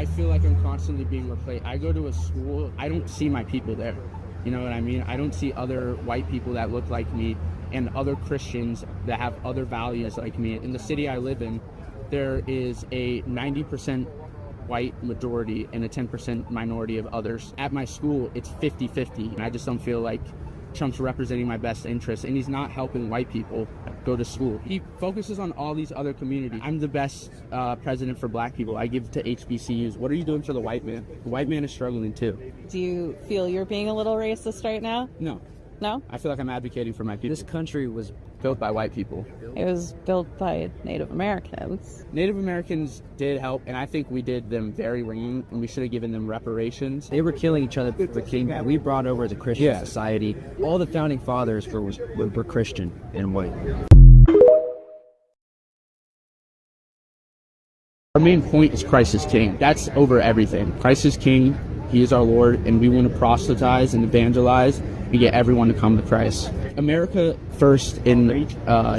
I feel like I'm constantly being replaced. I go to a school, I don't see my people there. You know what I mean? I don't see other white people that look like me and other Christians that have other values like me. In the city I live in, there is a 90% white majority and a 10% minority of others. At my school, it's 50-50, and I just don't feel like Trump's representing my best interests, and he's not helping white people go to school. He focuses on all these other communities. I'm the best president for black people. I give to HBCUs. What are you doing for the white man? The white man is struggling too. Do you feel you're being a little racist right now? No. No? I feel like I'm advocating for my people. This country was built by white people. It was built by Native Americans. Native Americans did help, and I think we did them very wrong, and we should have given them reparations. They were killing each other. We brought over as a Christian society. All the founding fathers were Christian and white. Our main point is Christ is King. That's over everything. Christ is King. He is our Lord, and we want to proselytize and evangelize and get everyone to come to Christ. America first in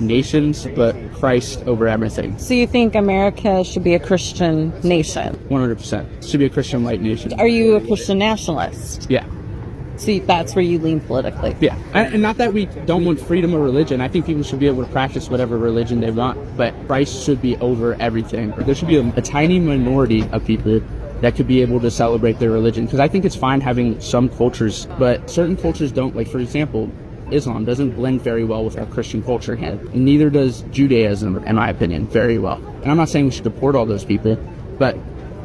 nations, but Christ over everything. So you think America should be a Christian nation? 100%. Should be a Christian white nation. Are you a Christian nationalist? Yeah. See, that's where you lean politically. Yeah, and not that we don't want freedom of religion. I think people should be able to practice whatever religion they want, but Christ should be over everything. There should be a tiny minority of people that could be able to celebrate their religion, because I think it's fine having some cultures, but certain cultures don't. Like, for example, Islam doesn't blend very well with our Christian culture here, and neither does Judaism, in my opinion, very well. And I'm not saying we should deport all those people, but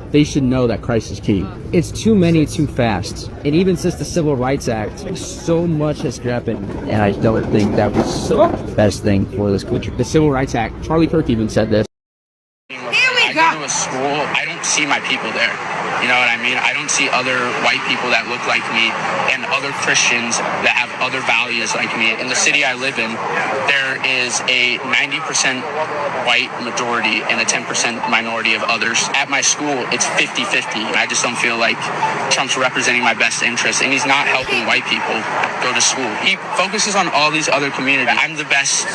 they should know that Christ is King. It's too many too fast. And even since the Civil Rights Act, so much has happened. And I don't think that was the best thing for this country. The Civil Rights Act, Charlie Kirk even said this. Here we go. I go to a school, I don't see my people there. You know what I mean? I don't see other white people that look like me and other Christians that have other values like me. In the city I live in, there is a 90% white majority and a 10% minority of others. At my school, it's 50-50. I just don't feel like Trump's representing my best interests, and he's not helping white people go to school. He focuses on all these other communities. I'm the best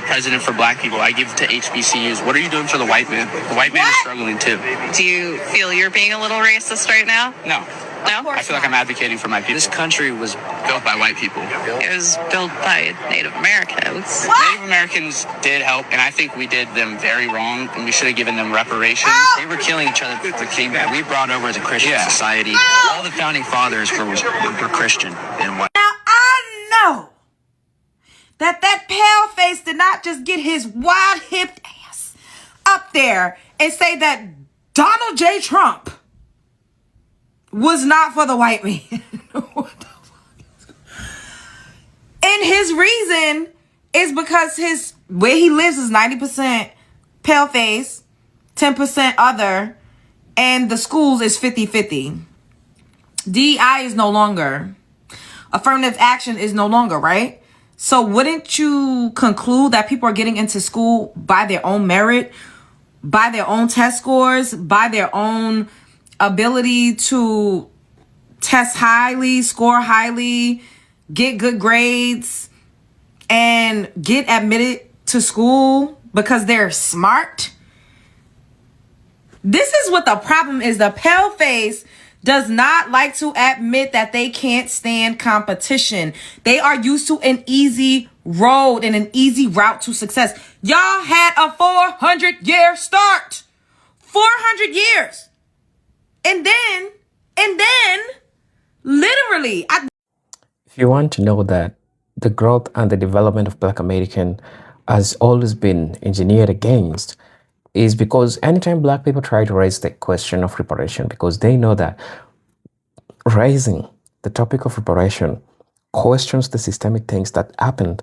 president for black people. I give to HBCUs. What are you doing for the white man? The white man is struggling too. Do you feel you're being a little racist right now? No. No? I feel like I'm advocating for my people. This country was built by white people. It was built by Native Americans. Native Americans did help, and I think we did them very wrong, and we should have given them reparations. They were killing each other. We brought over as a Christian society. All the founding fathers were Christian and white. Now, I know that pale face did not just get his wide-hipped ass up there and say that Donald J. Trump was not for the white man. And his reason is because where he lives is 90% pale face, 10% other, and the schools is 50-50. DEI is no longer. Affirmative action is no longer, right? So wouldn't you conclude that people are getting into school by their own merit, by their own test scores, by their own ability to test highly, score highly, get good grades, and get admitted to school because they're smart? This is what the problem is. The pale face does not like to admit that they can't stand competition. They are used to an easy road and an easy route to success. Y'all had a 400-year start. 400 years. And then, literally. If you want to know that the growth and the development of Black American has always been engineered against, is because anytime Black people try to raise the question of reparation, because they know that raising the topic of reparation questions the systemic things that happened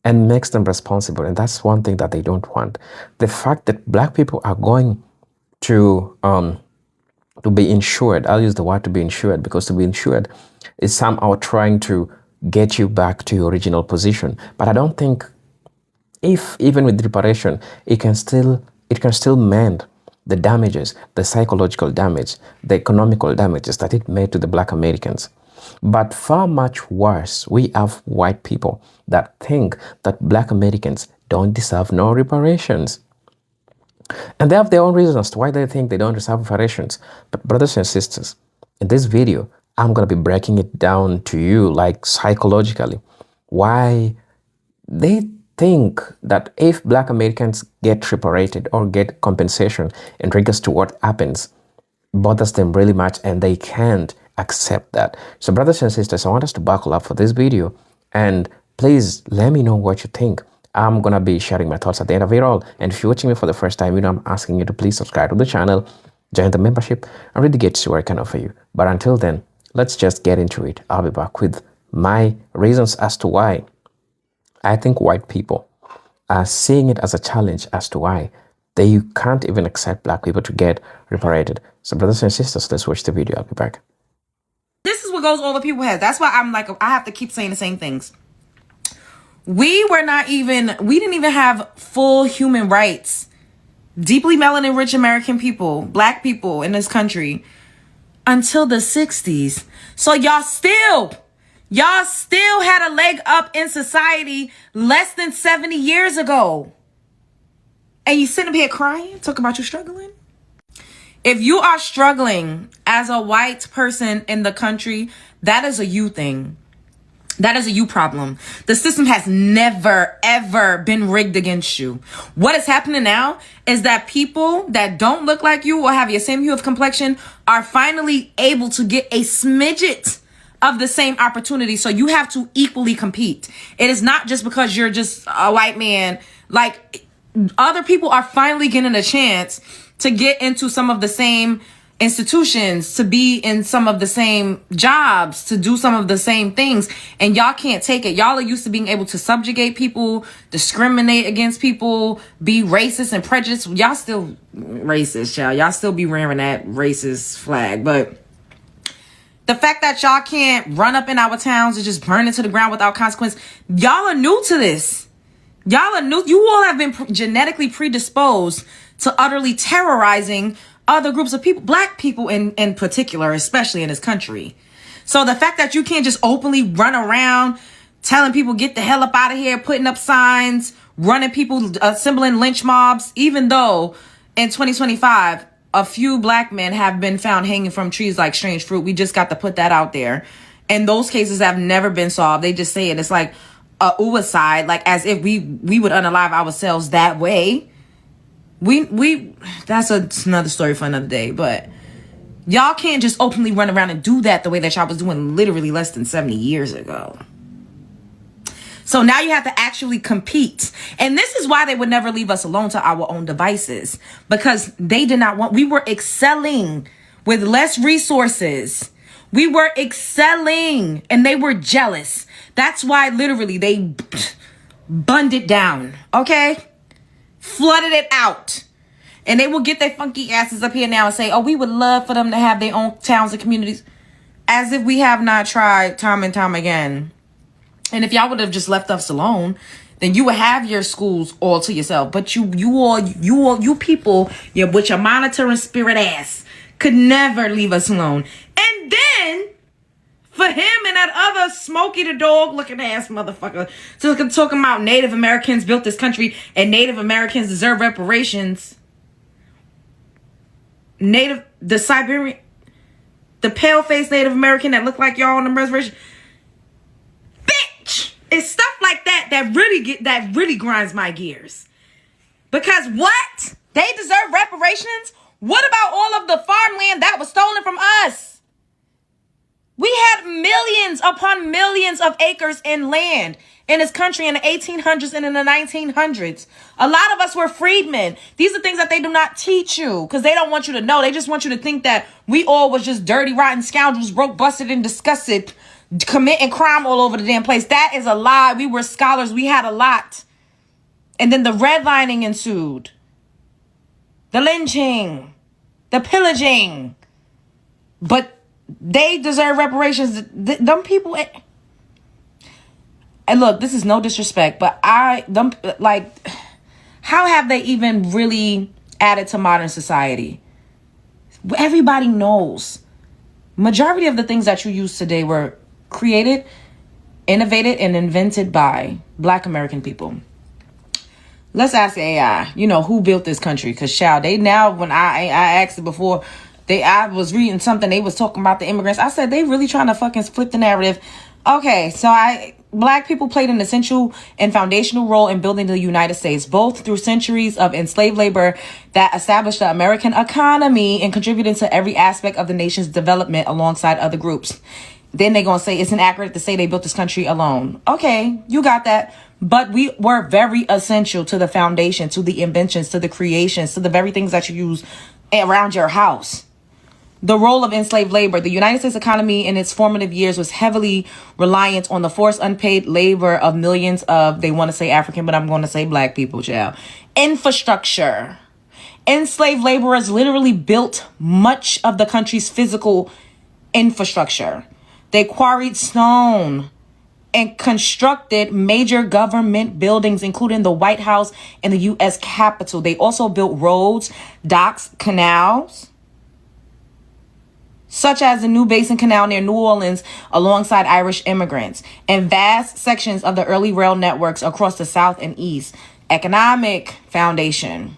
and makes them responsible. And that's one thing that they don't want. The fact that Black people are going to be insured. I'll use the word to be insured, because to be insured is somehow trying to get you back to your original position. But I don't think, if even with reparation, it can still mend the damages, the psychological damage, the economical damages that it made to the Black Americans. But far much worse, we have white people that think that Black Americans don't deserve no reparations. And they have their own reasons as to why they think they don't deserve reparations. But brothers and sisters, in this video, I'm going to be breaking it down to you, like psychologically, why they think that if Black Americans get reparated or get compensation in regards to what happens, bothers them really much, and they can't accept that. So brothers and sisters, I want us to buckle up for this video, and please let me know what you think. I'm gonna be sharing my thoughts at the end of it all. And if you're watching me for the first time, I'm asking you to please subscribe to the channel, join the membership, and really get to see what I can offer you. But until then, let's just get into it. I'll be back with my reasons as to why I think white people are seeing it as a challenge as to why they can't even accept Black people to get reparated. So brothers and sisters, let's watch the video. I'll be back. This is what goes over people's heads. That's why I'm like, I have to keep saying the same things. We didn't even have full human rights. Deeply melanin rich American people, Black people in this country until the 60s. So y'all still had a leg up in society less than 70 years ago. And you sitting up here crying, talking about you struggling? If you are struggling as a white person in the country, that is a you thing. That is a you problem. The system has never, ever been rigged against you. What is happening now is that people that don't look like you or have your same hue of complexion are finally able to get a smidget of the same opportunity. So you have to equally compete. It is not just because you're just a white man. Like, other people are finally getting a chance to get into some of the same institutions, to be in some of the same jobs, to do some of the same things. And y'all can't take it. Y'all are used to being able to subjugate people, discriminate against people, be racist and prejudiced. Y'all still racist, y'all. Y'all still be wearing that racist flag. But the fact that y'all can't run up in our towns and just burn it to the ground without consequence, y'all are new to this. Y'all are new. You all have been genetically predisposed to utterly terrorizing other groups of people, Black people in particular, especially in this country. So the fact that you can't just openly run around telling people get the hell up out of here, putting up signs, running people, assembling lynch mobs, even though in 2025, a few Black men have been found hanging from trees like strange fruit. We just got to put that out there. And those cases have never been solved. They just say it. It's like a suicide, like as if we would unalive ourselves that way. That's another story for another day, but y'all can't just openly run around and do that the way that y'all was doing literally less than 70 years ago. So now you have to actually compete. And this is why they would never leave us alone to our own devices, because they did not want, we were excelling with less resources. We were excelling and they were jealous. That's why literally they bunned it down. Okay. Flooded it out. And they will get their funky asses up here now and say, oh, we would love for them to have their own towns and communities. As if we have not tried time and time again. And if y'all would have just left us alone, then you would have your schools all to yourself. But you people, with your monitoring spirit ass, could never leave us alone. And then for him and that other Smokey the Dog looking ass motherfucker talking about Native Americans built this country and Native Americans deserve reparations. The Siberian, the pale-faced Native American that look like y'all on the reservation. Bitch! It's stuff like that really grinds my gears. Because what? They deserve reparations? What about all of the farmland that was stolen from us? We had millions upon millions of acres in land in this country in the 1800s and in the 1900s. A lot of us were freedmen. These are things that they do not teach you because they don't want you to know. They just want you to think that we all was just dirty, rotten scoundrels, broke, busted, and disgusted, committing crime all over the damn place. That is a lie. We were scholars. We had a lot. And then the redlining ensued. The lynching. The pillaging. But they deserve reparations. Them people. And look, this is no disrespect, but how have they even really added to modern society? Everybody knows. Majority of the things that you use today were created, innovated, and invented by Black American people. Let's ask AI, you know, who built this country? Because, child, they now, when I asked it before, I was reading something, they was talking about the immigrants. I said, they really trying to fucking flip the narrative. Okay, so Black people played an essential and foundational role in building the United States, both through centuries of enslaved labor that established the American economy and contributed to every aspect of the nation's development alongside other groups. Then they're going to say it's inaccurate to say they built this country alone. Okay, you got that. But we were very essential to the foundation, to the inventions, to the creations, to the very things that you use around your house. The role of enslaved labor. The United States economy in its formative years was heavily reliant on the forced unpaid labor of millions of, they want to say African, but I'm going to say Black people, child. Infrastructure. Enslaved laborers literally built much of the country's physical infrastructure. They quarried stone and constructed major government buildings, including the White House and the U.S. Capitol. They also built roads, docks, canals, such as the New Basin Canal near New Orleans, alongside Irish immigrants, and vast sections of the early rail networks across the South and East. Economic foundation.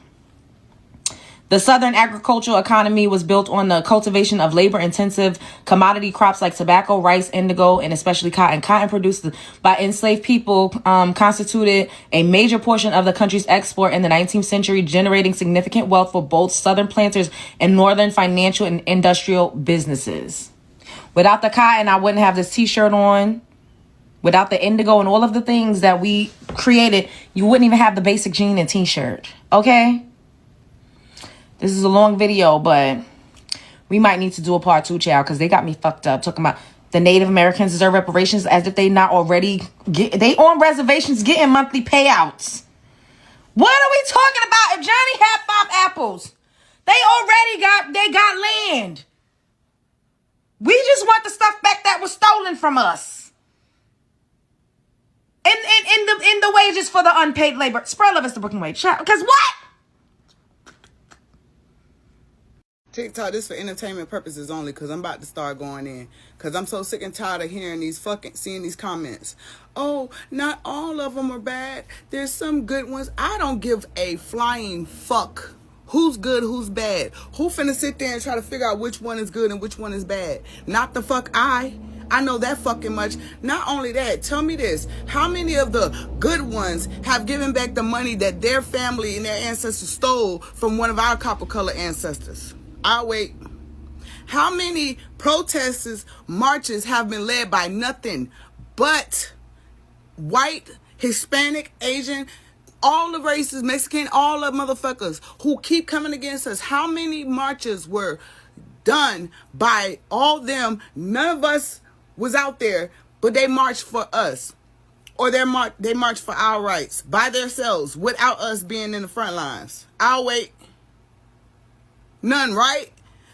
The Southern agricultural economy was built on the cultivation of labor-intensive commodity crops like tobacco, rice, indigo, and especially cotton. Cotton produced by enslaved people constituted a major portion of the country's export in the 19th century, generating significant wealth for both Southern planters and Northern financial and industrial businesses. Without the cotton, I wouldn't have this t-shirt on. Without the indigo and all of the things that we created, you wouldn't even have the basic jean and t-shirt. Okay? This is a long video, but we might need to do a part 2, child, because they got me fucked up talking about the Native Americans deserve reparations as if they not already they on reservations getting monthly payouts. What are we talking about? If Johnny had 5 apples, they got land. We just want the stuff back that was stolen from us. In the wages for the unpaid labor. Spread love is the Brooklyn wage. Because what? TikTok, this for entertainment purposes only, because I'm about to start going in. Because I'm so sick and tired of seeing these comments. Oh, not all of them are bad. There's some good ones. I don't give a flying fuck who's good, who's bad. Who finna sit there and try to figure out which one is good and which one is bad? Not the fuck I know that fucking much. Not only that, tell me this. How many of the good ones have given back the money that their family and their ancestors stole from one of our copper color ancestors? I'll wait. How many protests, marches have been led by nothing but white, Hispanic, Asian, all the races, Mexican, all the motherfuckers who keep coming against us? How many marches were done by all them? None of us was out there, but they marched for us. Or they marched for our rights by themselves without us being in the front lines. I'll wait. None, right?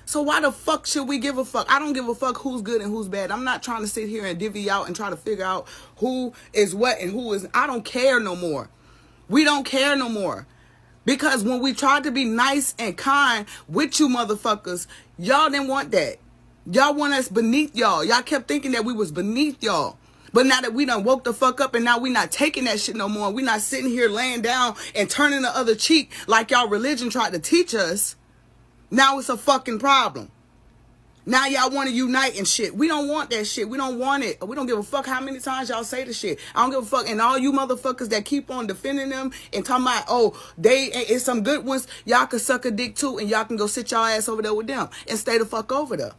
So why the fuck should we give a fuck? I don't give a fuck who's good and who's bad. I'm not trying to sit here and divvy out and try to figure out who is what and who is. I don't care no more. We don't care no more. Because when we tried to be nice and kind with you motherfuckers, y'all didn't want that. Y'all want us beneath y'all. Y'all kept thinking that we was beneath y'all. But now that we done woke the fuck up and now we not taking that shit no more. We not sitting here laying down and turning the other cheek like y'all religion tried to teach us. Now it's a fucking problem. Now y'all want to unite and shit. We don't want that shit. We don't want it. We don't give a fuck how many times y'all say the shit. I don't give a fuck. And all you motherfuckers that keep on defending them and talking about, oh, it's some good ones. Y'all can suck a dick too and y'all can go sit y'all ass over there with them and stay the fuck over there.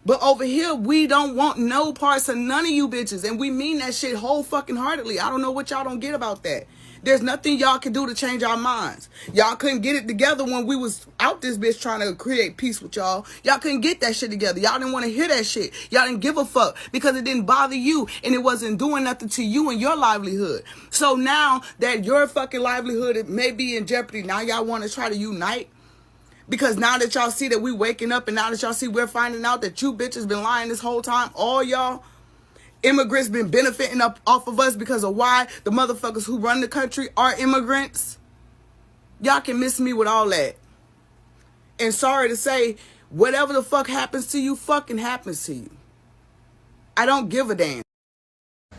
But over here, we don't want no parts of none of you bitches. And we mean that shit whole fucking heartedly. I don't know what y'all don't get about that. There's nothing y'all can do to change our minds. Y'all couldn't get it together when we was out this bitch trying to create peace with y'all. Y'all couldn't get that shit together. Y'all didn't want to hear that shit. Y'all didn't give a fuck because it didn't bother you and it wasn't doing nothing to you and your livelihood. So now that your fucking livelihood may be in jeopardy, now y'all want to try to unite? Because now that y'all see that we waking up and now that y'all see we're finding out that you bitches been lying this whole time, all y'all immigrants been benefiting off of us because of why the motherfuckers who run the country are immigrants. Y'all can miss me with all that. And sorry to say, whatever the fuck happens to you, fucking happens to you. I don't give a damn.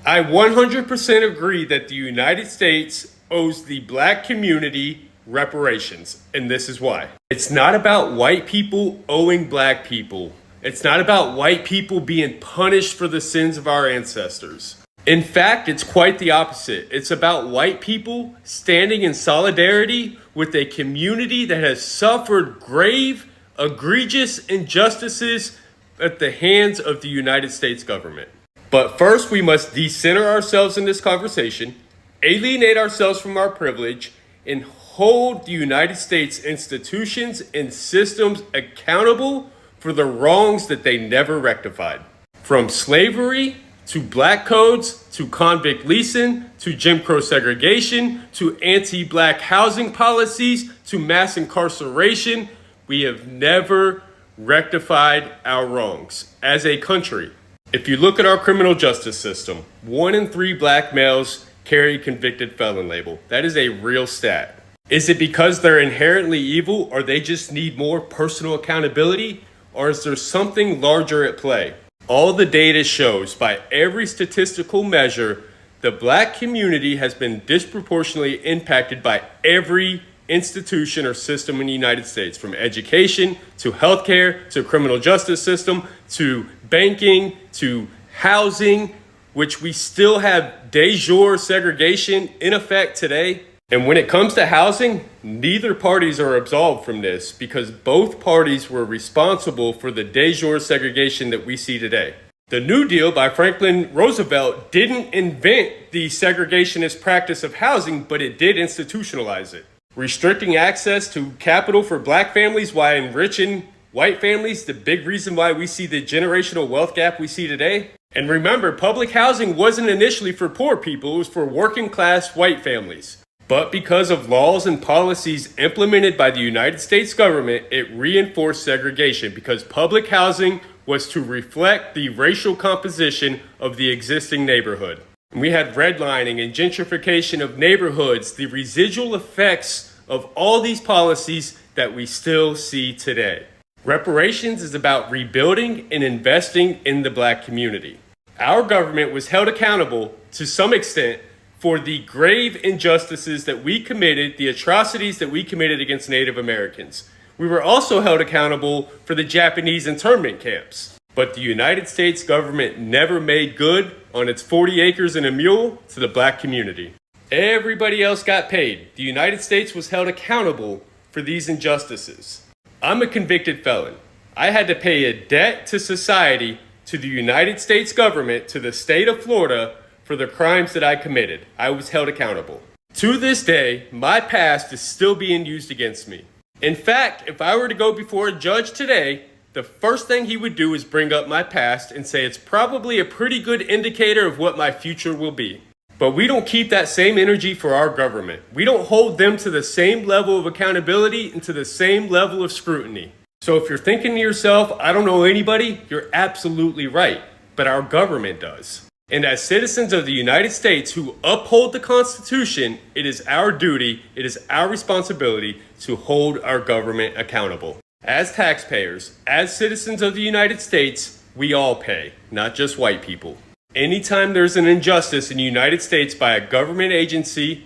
I 100% agree that the United States owes the black community reparations, and this is why. It's not about white people owing black people. It's not about white people being punished for the sins of our ancestors. In fact, it's quite the opposite. It's about white people standing in solidarity with a community that has suffered grave, egregious injustices at the hands of the United States government. But first, we must decenter ourselves in this conversation, alienate ourselves from our privilege, and hold the United States institutions and systems accountable for the wrongs that they never rectified. From slavery to black codes, to convict leasing, to Jim Crow segregation, to anti-black housing policies, to mass incarceration, we have never rectified our wrongs as a country. If you look at our criminal justice system, 1 in 3 black males carry a convicted felon label. That is a real stat. Is it because they're inherently evil, or they just need more personal accountability, or is there something larger at play? All the data shows, by every statistical measure, the black community has been disproportionately impacted by every institution or system in the United States, from education to healthcare to criminal justice system to banking to housing, which we still have de jure segregation in effect today. And when it comes to housing, neither parties are absolved from this, because both parties were responsible for the de jure segregation that we see today. The New Deal by Franklin Roosevelt didn't invent the segregationist practice of housing, but it did institutionalize it. Restricting access to capital for black families while enriching white families, the big reason why we see the generational wealth gap we see today. And remember, public housing wasn't initially for poor people, it was for working class white families. But because of laws and policies implemented by the United States government, it reinforced segregation, because public housing was to reflect the racial composition of the existing neighborhood. And we had redlining and gentrification of neighborhoods, the residual effects of all these policies that we still see today. Reparations is about rebuilding and investing in the black community. Our government was held accountable to some extent for the grave injustices that we committed, the atrocities that we committed against Native Americans. We were also held accountable for the Japanese internment camps. But the United States government never made good on its 40 acres and a mule to the black community. Everybody else got paid. The United States was held accountable for these injustices. I'm a convicted felon. I had to pay a debt to society, to the United States government, to the state of Florida, for the crimes that I committed. I was held accountable. To this day, my past is still being used against me. In fact, if I were to go before a judge today, the first thing he would do is bring up my past and say it's probably a pretty good indicator of what my future will be. But we don't keep that same energy for our government. We don't hold them to the same level of accountability and to the same level of scrutiny. So if you're thinking to yourself, I don't know anybody, you're absolutely right. But our government does. And as citizens of the United States who uphold the Constitution, it is our duty, it is our responsibility to hold our government accountable. As taxpayers, as citizens of the United States, we all pay, not just white people. Anytime there's an injustice in the United States by a government agency,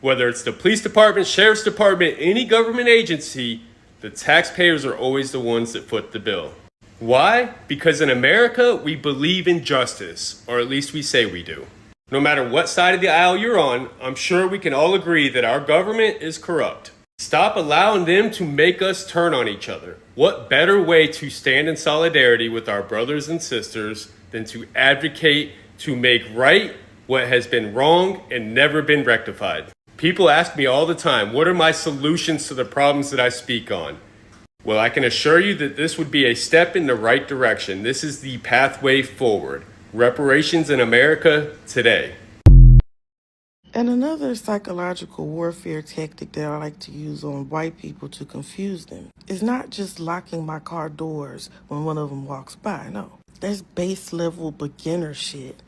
whether it's the police department, sheriff's department, any government agency, the taxpayers are always the ones that foot the bill. Why? Because in America, we believe in justice, or at least we say we do. No matter what side of the aisle you're on, I'm sure we can all agree that our government is corrupt. Stop allowing them to make us turn on each other. What better way to stand in solidarity with our brothers and sisters than to advocate to make right what has been wrong and never been rectified? People ask me all the time, what are my solutions to the problems that I speak on? Well, I can assure you that this would be a step in the right direction. This is the pathway forward. Reparations in America today. And another psychological warfare tactic that I like to use on white people to confuse them is not just locking my car doors when one of them walks by. No, that's base level beginner shit.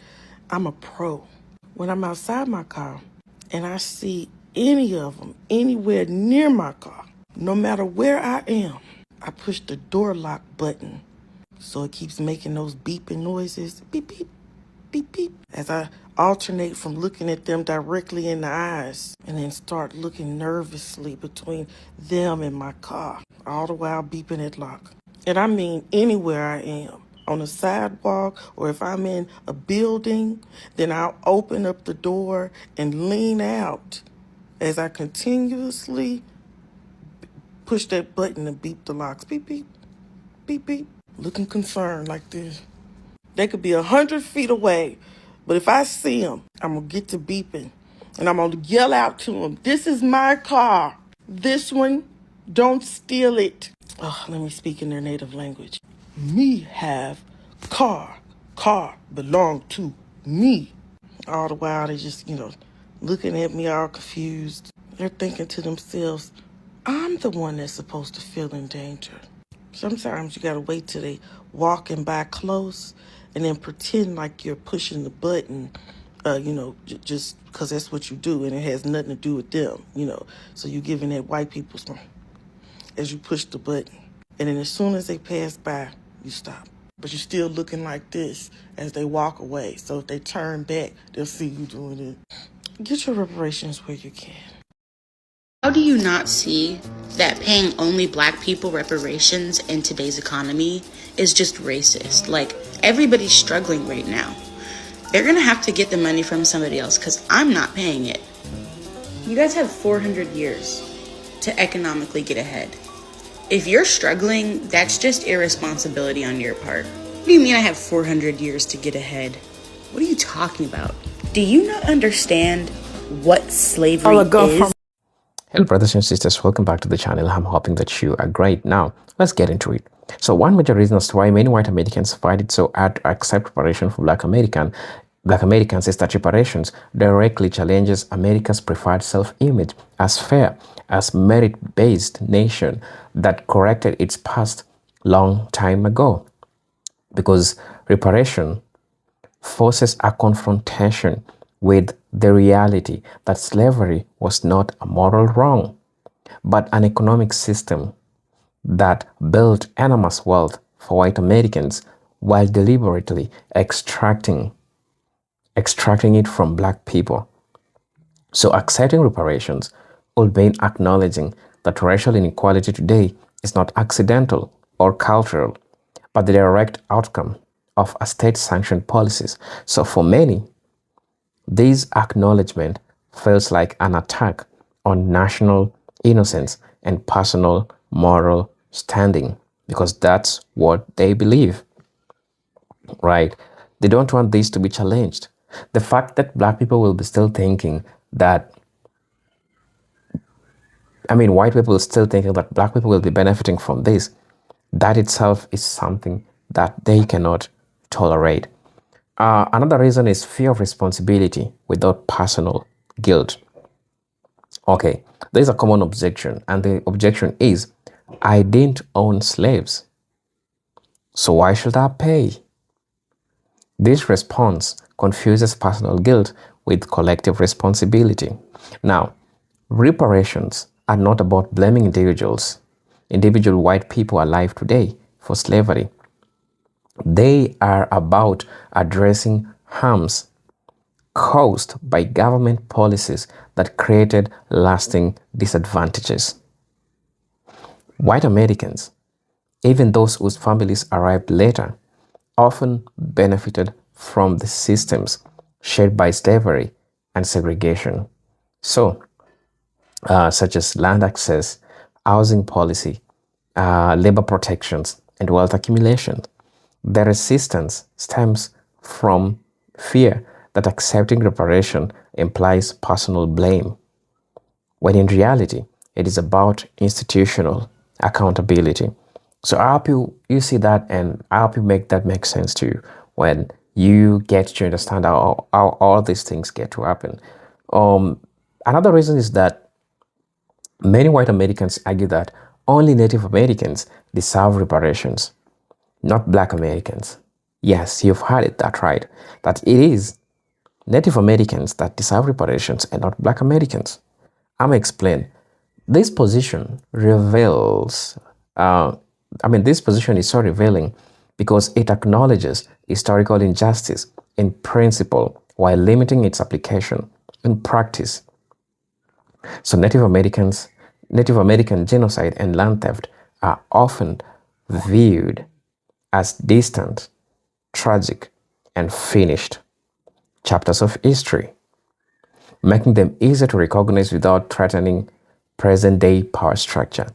I'm a pro. When I'm outside my car and I see any of them anywhere near my car, no matter where I am, I push the door lock button so it keeps making those beeping noises, beep, beep, beep, beep, as I alternate from looking at them directly in the eyes and then start looking nervously between them and my car, all the while beeping at lock. And I mean anywhere I am, on a sidewalk, or if I'm in a building, then I'll open up the door and lean out as I continuously push that button and beep the locks. Beep, beep, beep, beep. Looking concerned like this. They could be 100 feet away, but if I see them, I'm going to get to beeping. And I'm going to yell out to them, this is my car. This one, don't steal it. Oh, let me speak in their native language. Me have car. Car belong to me. All the while they just, looking at me all confused. They're thinking to themselves, I'm the one that's supposed to feel in danger. Sometimes you gotta wait till they walking by close and then pretend like you're pushing the button, just because that's what you do and it has nothing to do with them, So you're giving that white people some as you push the button. And then as soon as they pass by, you stop. But you're still looking like this as they walk away. So if they turn back, they'll see you doing it. Get your reparations where you can. How do you not see that paying only black people reparations in today's economy is just racist? Like, everybody's struggling right now. They're gonna have to get the money from somebody else because I'm not paying it. You guys have 400 years to economically get ahead. If you're struggling, that's just irresponsibility on your part. What do you mean I have 400 years to get ahead? What are you talking about? Do you not understand what slavery is? Hello brothers and sisters, welcome back to the channel. I'm hoping that you are great. Now, let's get into it. So one major reason as to why many white Americans find it so hard to accept reparation for black Americans is that reparations directly challenges America's preferred self-image as fair, as merit-based nation that corrected its past long time ago. Because reparation forces a confrontation with the reality that slavery was not a moral wrong, but an economic system that built enormous wealth for white Americans while deliberately extracting it from black people. So accepting reparations would mean acknowledging that racial inequality today is not accidental or cultural, but the direct outcome of a state-sanctioned policies. So for many, this acknowledgement feels like an attack on national innocence and personal moral standing, because that's what they believe, right? They don't want this to be challenged. The fact that black people will be still thinking that, white people are still thinking that black people will be benefiting from this, that itself is something that they cannot tolerate. Another reason is fear of responsibility without personal guilt. Okay, there's a common objection, and the objection is, I didn't own slaves, so why should I pay? This response confuses personal guilt with collective responsibility. Now, reparations are not about blaming individual white people alive today for slavery. They are about addressing harms caused by government policies that created lasting disadvantages. White Americans, even those whose families arrived later, often benefited from the systems shaped by slavery and segregation. So, such as land access, housing policy, labor protections, and wealth accumulation. The resistance stems from fear that accepting reparation implies personal blame, when in reality, it is about institutional accountability. So I hope you see that, and I hope you make that make sense to you when you get to understand how all these things get to happen. Another reason is that many white Americans argue that only Native Americans deserve reparations, not black Americans. Yes, you've heard it that right, that it is Native Americans that deserve reparations and not black Americans. I'm going to explain. This position reveals, this position is so revealing because it acknowledges historical injustice in principle while limiting its application in practice. So Native American genocide and land theft are often viewed as distant, tragic, and finished chapters of history, making them easier to recognize without threatening present-day power structure.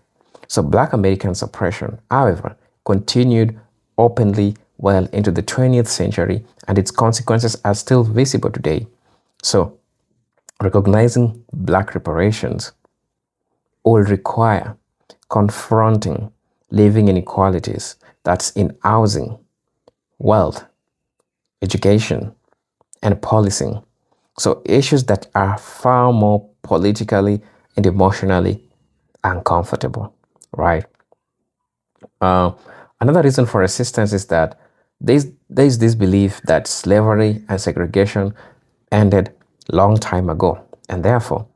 So Black American suppression, however, continued openly well into the 20th century, and its consequences are still visible today. So recognizing Black reparations will require confronting living inequalities that's in housing, wealth, education, and policing. So issues that are far more politically and emotionally uncomfortable, right? Another reason for resistance is that there's this belief that slavery and segregation ended long time ago, and therefore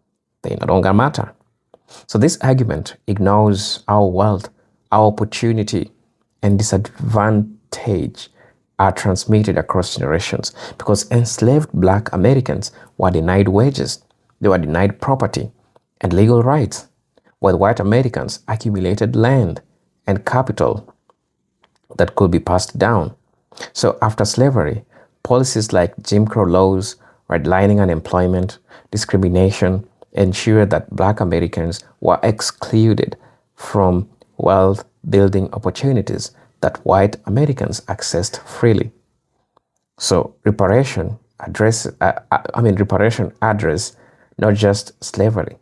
they no longer matter. So this argument ignores our wealth, our opportunity, and disadvantage are transmitted across generations, because enslaved Black Americans were denied wages, they were denied property and legal rights, while white Americans accumulated land and capital that could be passed down. So after slavery, policies like Jim Crow laws, redlining unemployment, discrimination ensured that Black Americans were excluded from wealth-building opportunities that white Americans accessed freely. So reparation address not just slavery,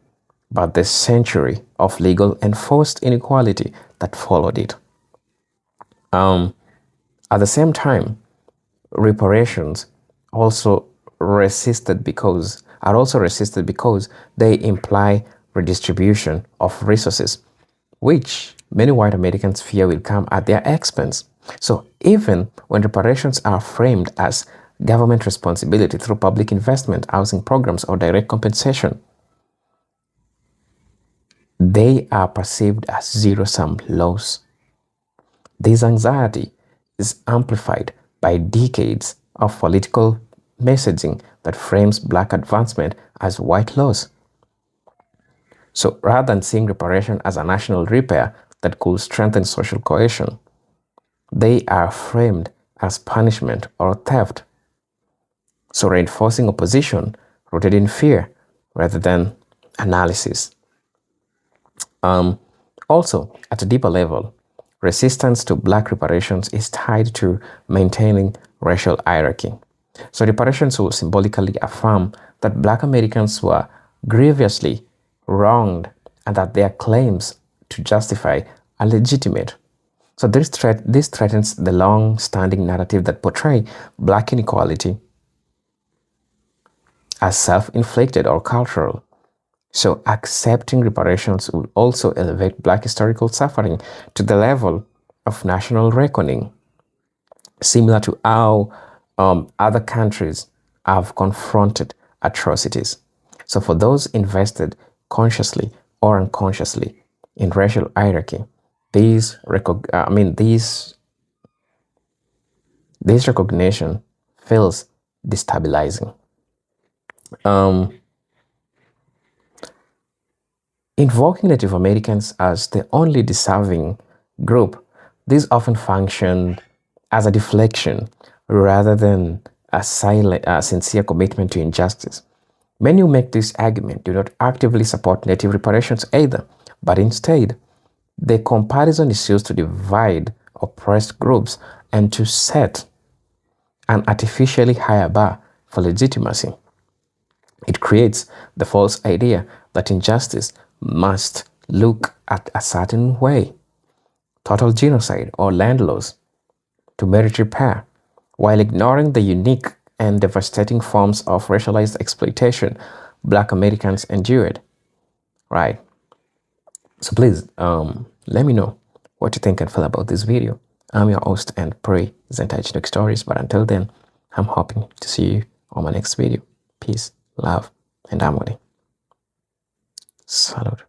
but the century of legal and forced inequality that followed it. At the same time, reparations are also resisted because they imply redistribution of resources, which many white Americans fear will come at their expense. So even when reparations are framed as government responsibility through public investment, housing programs, or direct compensation, they are perceived as zero-sum loss. This anxiety is amplified by decades of political messaging that frames Black advancement as white loss. So rather than seeing reparation as a national repair that could strengthen social cohesion, they are framed as punishment or theft. So reinforcing opposition rooted in fear rather than analysis. Also, at a deeper level, resistance to Black reparations is tied to maintaining racial hierarchy. So reparations will symbolically affirm that Black Americans were grievously wronged and that their claims to justify are legitimate. So this threatens the long-standing narrative that portray Black inequality as self-inflicted or cultural. So accepting reparations will also elevate Black historical suffering to the level of national reckoning, similar to how other countries have confronted atrocities. So for those invested consciously or unconsciously in racial hierarchy, this recognition feels destabilizing. Invoking Native Americans as the only deserving group, this often functioned as a deflection rather than a sincere commitment to injustice. Many who make this argument do not actively support Native reparations either, but instead, the comparison is used to divide oppressed groups and to set an artificially higher bar for legitimacy. It creates the false idea that injustice must look at a certain way, total genocide or land loss, to merit repair, while ignoring the unique and devastating forms of racialized exploitation Black Americans endured. Right? So please, let me know what you think and feel about this video. I'm your host and presenter Stories, but until then, I'm hoping to see you on my next video. Peace, love, and harmony. Salute.